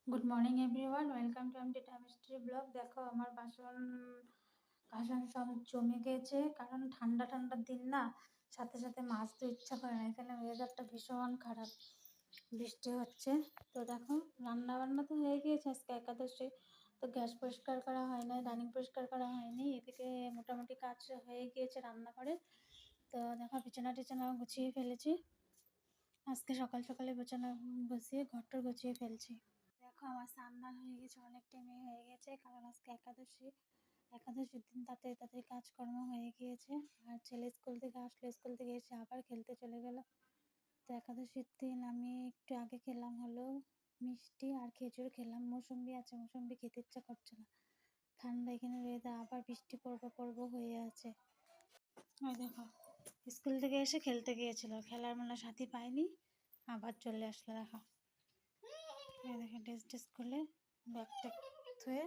Good morning everyone, welcome to এমটি টাইমস্ট্রি blog. দেখো আমার বাসন কাসন সব জমে গেছে, কারণ ঠান্ডা ঠান্ডার দিন না, সাথে সাথে মাজতে ইচ্ছা করে না। এখানে ওয়েদারটা ভীষণ খারাপ, বৃষ্টি হচ্ছে। তো দেখো রান্না বান্না তো হয়ে গিয়েছে, আজকে একাদশী, তো গ্যাস পরিষ্কার করা হয় না, ডাইনিং পরিষ্কার করা হয়নি। এদিকে মোটামুটি কাজ হয়ে গিয়েছে রান্নাঘরে। তো দেখো বিছানা টিছানা গুছিয়ে ফেলেছি, আজকে সকাল সকালে বিছানা গুছিয়ে ঘরটা গুছিয়ে ফেলছি। দেখো আমার স্নান হয়ে গেছে, অনেক টাইমে হয়ে গেছে, কারণ আজকে একাদশী। একাদশীর দিন তাড়াতাড়ি তাড়াতাড়ি কাজকর্ম হয়ে গিয়েছে। আর ছেলে স্কুল থেকে আসলো, স্কুল থেকে এসে আবার খেলতে চলে গেল। তো একাদশীর দিন আমি একটু আগে খেলাম হলো মিষ্টি আর খেজুর খেলাম। মৌসুম্বি আছে, মৌসুম্বি খেতে ইচ্ছা করছে না, ঠান্ডা এখানে ওয়েদার, আবার বৃষ্টি পড়বো পড়বো হয়ে আছে। ওই দেখো স্কুল থেকে এসে খেলতে গিয়েছিল, খেলার মানে সাথী পায়নি, আবার চলে আসলো। দেখো এই দেখে ড্রেস ড্রেস খুলে ব্যাগ ট্যাগ ধুয়ে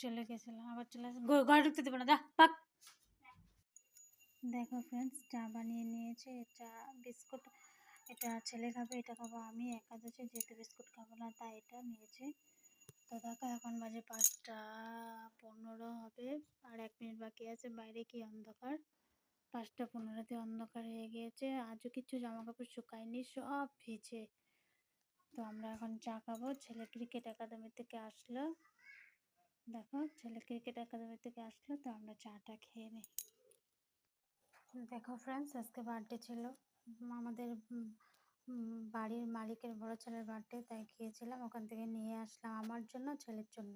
চলে গেছিলাম, আবার চলে আসে। ঘরে ঢুকতে দেবো না, যা পাক। দেখো ফ্রেন্ডস, চা বানিয়ে নিয়েছে, চা বিস্কুট, এটা ছেলে খাবে, এটা খাবো আমি। একাদশী যেহেতু বিস্কুট খাবো না, তাই এটা নিয়েছে। তো দেখো এখন বাজে 5টা 15 হবে, আর 1 মিনিট বাকি আছে। বাইরে কি অন্ধকার, 5টা 15তে অন্ধকার হয়ে গিয়েছে। আজও কিছু জামা কাপড় শুকায়নি, সব ভিজে। তো আমরা এখন চা খাবো। ছেলে ক্রিকেট একাডেমি থেকে আসলো, দেখো ছেলে ক্রিকেট একাডেমি থেকে আসলো, তো আমরা চাটা খেয়ে নিই। দেখো ফ্রেন্ডস, আজকে বার্থডে ছিল আমাদের, বাড়ির মালিকের বড় ছেলের বার্থডে, তাই গিয়েছিলাম, ওখান থেকে নিয়ে আসলাম আমার জন্য, ছেলের জন্য।